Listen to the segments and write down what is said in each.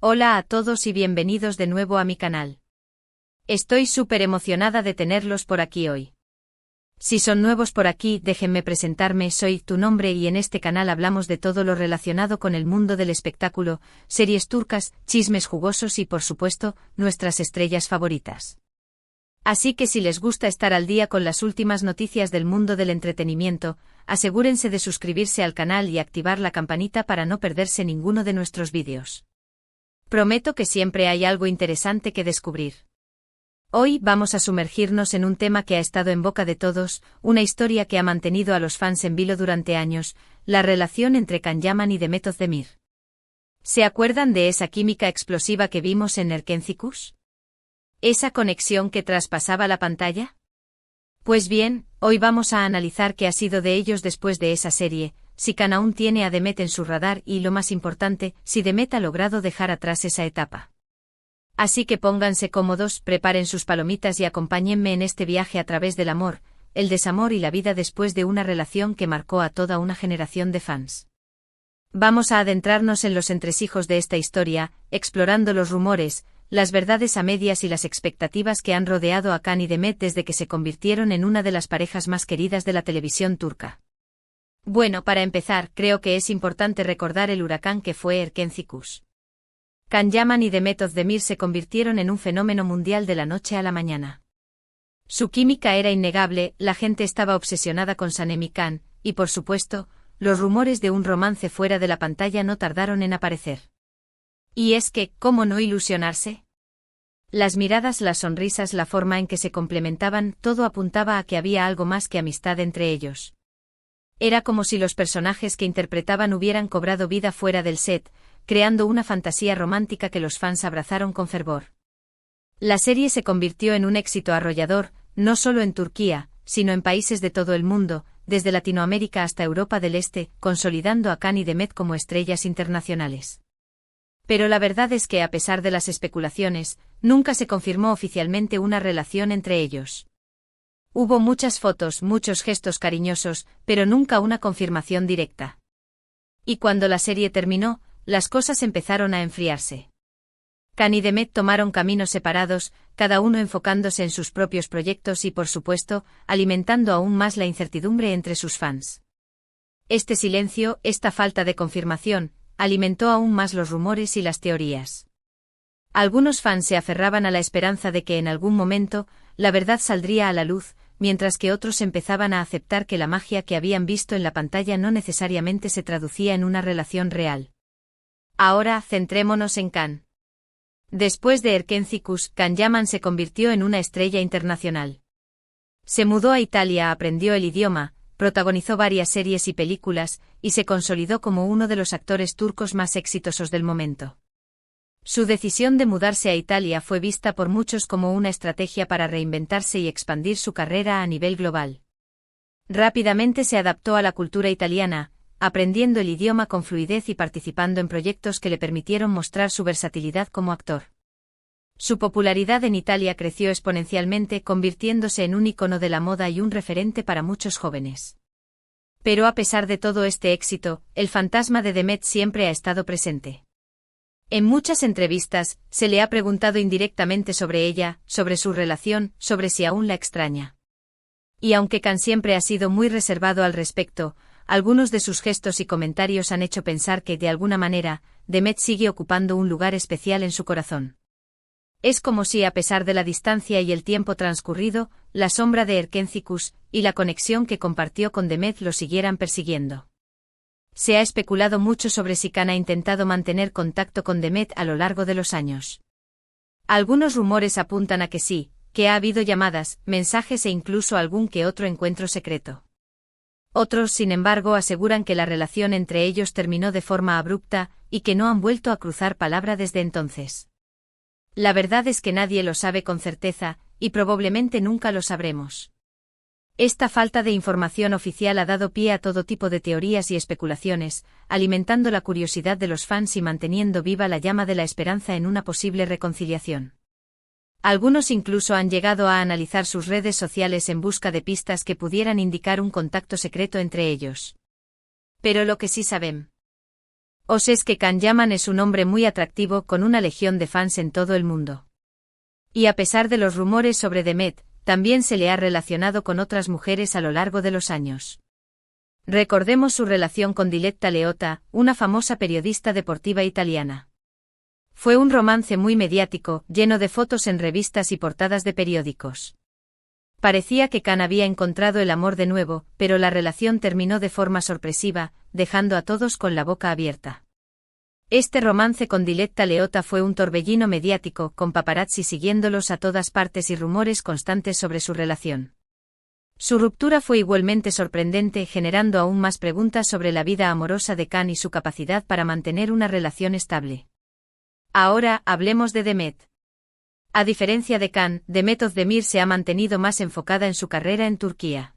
Hola a todos y bienvenidos de nuevo a mi canal. Estoy súper emocionada de tenerlos por aquí hoy. Si son nuevos por aquí, déjenme presentarme, soy Tu Nombre y en este canal hablamos de todo lo relacionado con el mundo del espectáculo, series turcas, chismes jugosos y por supuesto, nuestras estrellas favoritas. Así que si les gusta estar al día con las últimas noticias del mundo del entretenimiento, asegúrense de suscribirse al canal y activar la campanita para no perderse ninguno de nuestros vídeos. Prometo que siempre hay algo interesante que descubrir. Hoy vamos a sumergirnos en un tema que ha estado en boca de todos, una historia que ha mantenido a los fans en vilo durante años, la relación entre Can Yaman y Demet Özdemir. ¿Se acuerdan de esa química explosiva que vimos en Erkenci? ¿Esa conexión que traspasaba la pantalla? Pues bien, hoy vamos a analizar qué ha sido de ellos después de esa serie, si Can aún tiene a Demet en su radar y, lo más importante, si Demet ha logrado dejar atrás esa etapa. Así que pónganse cómodos, preparen sus palomitas y acompáñenme en este viaje a través del amor, el desamor y la vida después de una relación que marcó a toda una generación de fans. Vamos a adentrarnos en los entresijos de esta historia, explorando los rumores, las verdades a medias y las expectativas que han rodeado a Can y Demet desde que se convirtieron en una de las parejas más queridas de la televisión turca. Bueno, para empezar, creo que es importante recordar el huracán que fue Erkenci. Can Yaman y Demet Özdemir se convirtieron en un fenómeno mundial de la noche a la mañana. Su química era innegable, la gente estaba obsesionada con Sanem y Can, y por supuesto, los rumores de un romance fuera de la pantalla no tardaron en aparecer. Y es que, ¿cómo no ilusionarse? Las miradas, las sonrisas, la forma en que se complementaban, todo apuntaba a que había algo más que amistad entre ellos. Era como si los personajes que interpretaban hubieran cobrado vida fuera del set, creando una fantasía romántica que los fans abrazaron con fervor. La serie se convirtió en un éxito arrollador, no solo en Turquía, sino en países de todo el mundo, desde Latinoamérica hasta Europa del Este, consolidando a Can y Demet como estrellas internacionales. Pero la verdad es que a pesar de las especulaciones, nunca se confirmó oficialmente una relación entre ellos. Hubo muchas fotos, muchos gestos cariñosos, pero nunca una confirmación directa. Y cuando la serie terminó, las cosas empezaron a enfriarse. Can y Demet tomaron caminos separados, cada uno enfocándose en sus propios proyectos y, por supuesto, alimentando aún más la incertidumbre entre sus fans. Este silencio, esta falta de confirmación, alimentó aún más los rumores y las teorías. Algunos fans se aferraban a la esperanza de que en algún momento, la verdad saldría a la luz, mientras que otros empezaban a aceptar que la magia que habían visto en la pantalla no necesariamente se traducía en una relación real. Ahora, centrémonos en Can. Después de Erkenci, Can Yaman se convirtió en una estrella internacional. Se mudó a Italia, aprendió el idioma, protagonizó varias series y películas, y se consolidó como uno de los actores turcos más exitosos del momento. Su decisión de mudarse a Italia fue vista por muchos como una estrategia para reinventarse y expandir su carrera a nivel global. Rápidamente se adaptó a la cultura italiana, aprendiendo el idioma con fluidez y participando en proyectos que le permitieron mostrar su versatilidad como actor. Su popularidad en Italia creció exponencialmente, convirtiéndose en un ícono de la moda y un referente para muchos jóvenes. Pero a pesar de todo este éxito, el fantasma de Demet siempre ha estado presente. En muchas entrevistas, se le ha preguntado indirectamente sobre ella, sobre su relación, sobre si aún la extraña. Y aunque Can siempre ha sido muy reservado al respecto, algunos de sus gestos y comentarios han hecho pensar que, de alguna manera, Demet sigue ocupando un lugar especial en su corazón. Es como si, a pesar de la distancia y el tiempo transcurrido, la sombra de Erkenci y la conexión que compartió con Demet lo siguieran persiguiendo. Se ha especulado mucho sobre si Can ha intentado mantener contacto con Demet a lo largo de los años. Algunos rumores apuntan a que sí, que ha habido llamadas, mensajes e incluso algún que otro encuentro secreto. Otros, sin embargo, aseguran que la relación entre ellos terminó de forma abrupta, y que no han vuelto a cruzar palabra desde entonces. La verdad es que nadie lo sabe con certeza, y probablemente nunca lo sabremos. Esta falta de información oficial ha dado pie a todo tipo de teorías y especulaciones, alimentando la curiosidad de los fans y manteniendo viva la llama de la esperanza en una posible reconciliación. Algunos incluso han llegado a analizar sus redes sociales en busca de pistas que pudieran indicar un contacto secreto entre ellos. Pero lo que sí sabemos Os es que Can Yaman es un hombre muy atractivo con una legión de fans en todo el mundo. Y a pesar de los rumores sobre Demet, también se le ha relacionado con otras mujeres a lo largo de los años. Recordemos su relación con Diletta Leotta, una famosa periodista deportiva italiana. Fue un romance muy mediático, lleno de fotos en revistas y portadas de periódicos. Parecía que Can había encontrado el amor de nuevo, pero la relación terminó de forma sorpresiva, dejando a todos con la boca abierta. Este romance con Diletta Leotta fue un torbellino mediático, con paparazzi siguiéndolos a todas partes y rumores constantes sobre su relación. Su ruptura fue igualmente sorprendente, generando aún más preguntas sobre la vida amorosa de Can y su capacidad para mantener una relación estable. Ahora, hablemos de Demet. A diferencia de Can, Demet Özdemir se ha mantenido más enfocada en su carrera en Turquía.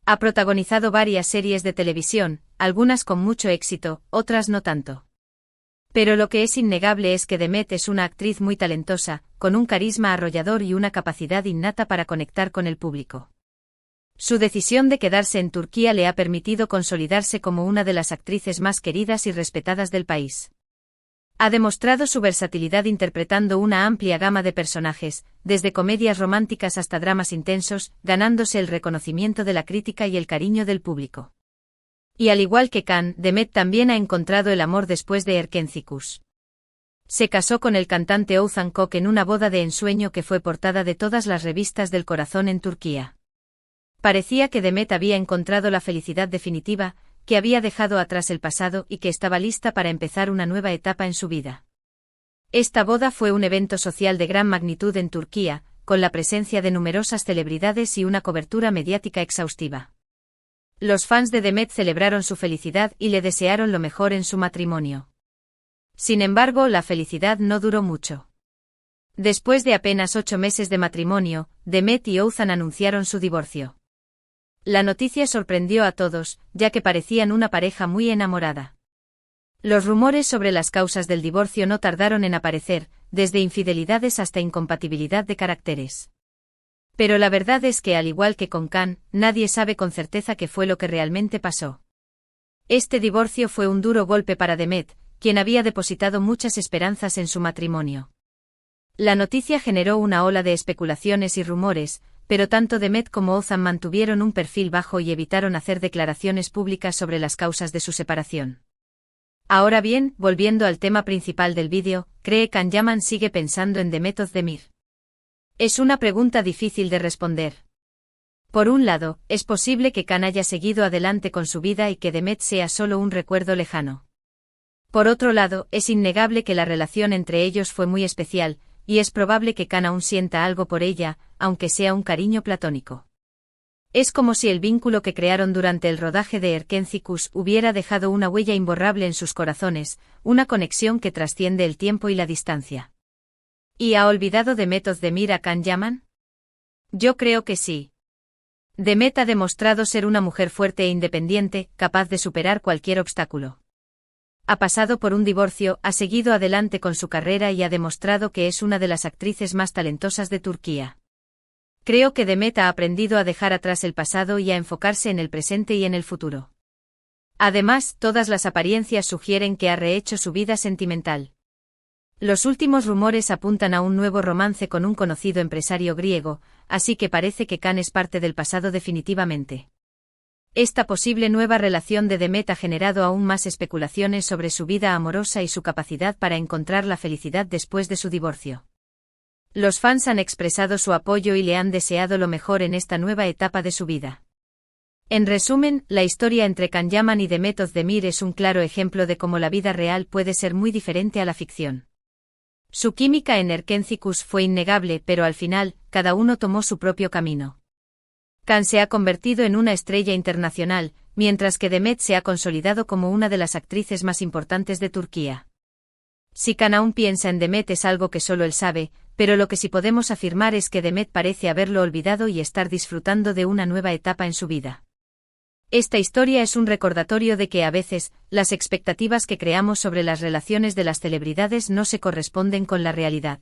Ha protagonizado varias series de televisión, algunas con mucho éxito, otras no tanto. Pero lo que es innegable es que Demet es una actriz muy talentosa, con un carisma arrollador y una capacidad innata para conectar con el público. Su decisión de quedarse en Turquía le ha permitido consolidarse como una de las actrices más queridas y respetadas del país. Ha demostrado su versatilidad interpretando una amplia gama de personajes, desde comedias románticas hasta dramas intensos, ganándose el reconocimiento de la crítica y el cariño del público. Y al igual que Can, Demet también ha encontrado el amor después de Erkencikus. Se casó con el cantante Oğuzhan Koç en una boda de ensueño que fue portada de todas las revistas del corazón en Turquía. Parecía que Demet había encontrado la felicidad definitiva, que había dejado atrás el pasado y que estaba lista para empezar una nueva etapa en su vida. Esta boda fue un evento social de gran magnitud en Turquía, con la presencia de numerosas celebridades y una cobertura mediática exhaustiva. Los fans de Demet celebraron su felicidad y le desearon lo mejor en su matrimonio. Sin embargo, la felicidad no duró mucho. Después de apenas 8 meses de matrimonio, Demet y Oğuzhan anunciaron su divorcio. La noticia sorprendió a todos, ya que parecían una pareja muy enamorada. Los rumores sobre las causas del divorcio no tardaron en aparecer, desde infidelidades hasta incompatibilidad de caracteres. Pero la verdad es que, al igual que con Can, nadie sabe con certeza qué fue lo que realmente pasó. Este divorcio fue un duro golpe para Demet, quien había depositado muchas esperanzas en su matrimonio. La noticia generó una ola de especulaciones y rumores, pero tanto Demet como Oğuzhan mantuvieron un perfil bajo y evitaron hacer declaraciones públicas sobre las causas de su separación. Ahora bien, volviendo al tema principal del vídeo, ¿cree Can Yaman sigue pensando en Demet Özdemir? Es una pregunta difícil de responder. Por un lado, es posible que Can haya seguido adelante con su vida y que Demet sea solo un recuerdo lejano. Por otro lado, es innegable que la relación entre ellos fue muy especial, y es probable que Can aún sienta algo por ella, aunque sea un cariño platónico. Es como si el vínculo que crearon durante el rodaje de Erkencikus hubiera dejado una huella imborrable en sus corazones, una conexión que trasciende el tiempo y la distancia. ¿Y ha olvidado Demet Özdemir a Can Yaman? Yo creo que sí. Demet ha demostrado ser una mujer fuerte e independiente, capaz de superar cualquier obstáculo. Ha pasado por un divorcio, ha seguido adelante con su carrera y ha demostrado que es una de las actrices más talentosas de Turquía. Creo que Demet ha aprendido a dejar atrás el pasado y a enfocarse en el presente y en el futuro. Además, todas las apariencias sugieren que ha rehecho su vida sentimental. Los últimos rumores apuntan a un nuevo romance con un conocido empresario griego, así que parece que Can es parte del pasado definitivamente. Esta posible nueva relación de Demet ha generado aún más especulaciones sobre su vida amorosa y su capacidad para encontrar la felicidad después de su divorcio. Los fans han expresado su apoyo y le han deseado lo mejor en esta nueva etapa de su vida. En resumen, la historia entre Can Yaman y Demet Özdemir es un claro ejemplo de cómo la vida real puede ser muy diferente a la ficción. Su química en Erkencikus fue innegable, pero al final, cada uno tomó su propio camino. Can se ha convertido en una estrella internacional, mientras que Demet se ha consolidado como una de las actrices más importantes de Turquía. Si Can aún piensa en Demet es algo que solo él sabe, pero lo que sí podemos afirmar es que Demet parece haberlo olvidado y estar disfrutando de una nueva etapa en su vida. Esta historia es un recordatorio de que a veces, las expectativas que creamos sobre las relaciones de las celebridades no se corresponden con la realidad.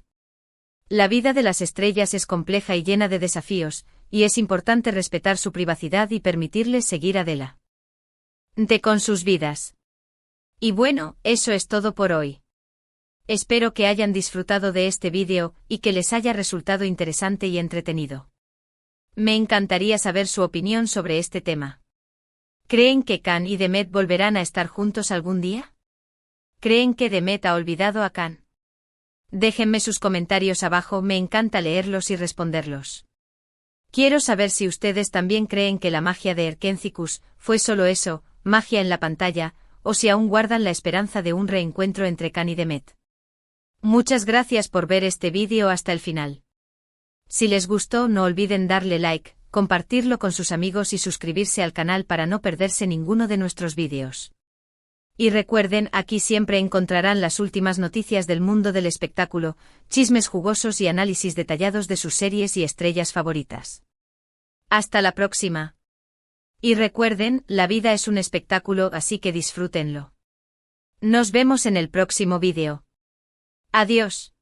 La vida de las estrellas es compleja y llena de desafíos, y es importante respetar su privacidad y permitirles seguir adelante con sus vidas. Y bueno, eso es todo por hoy. Espero que hayan disfrutado de este vídeo y que les haya resultado interesante y entretenido. Me encantaría saber su opinión sobre este tema. ¿Creen que Khan y Demet volverán a estar juntos algún día? ¿Creen que Demet ha olvidado a Khan? Déjenme sus comentarios abajo, me encanta leerlos y responderlos. Quiero saber si ustedes también creen que la magia de Erkendzicus fue solo eso, magia en la pantalla, o si aún guardan la esperanza de un reencuentro entre Khan y Demet. Muchas gracias por ver este vídeo hasta el final. Si les gustó, no olviden darle like, compartirlo con sus amigos y suscribirse al canal para no perderse ninguno de nuestros vídeos. Y recuerden, aquí siempre encontrarán las últimas noticias del mundo del espectáculo, chismes jugosos y análisis detallados de sus series y estrellas favoritas. Hasta la próxima. Y recuerden, la vida es un espectáculo, así que disfrútenlo. Nos vemos en el próximo vídeo. Adiós.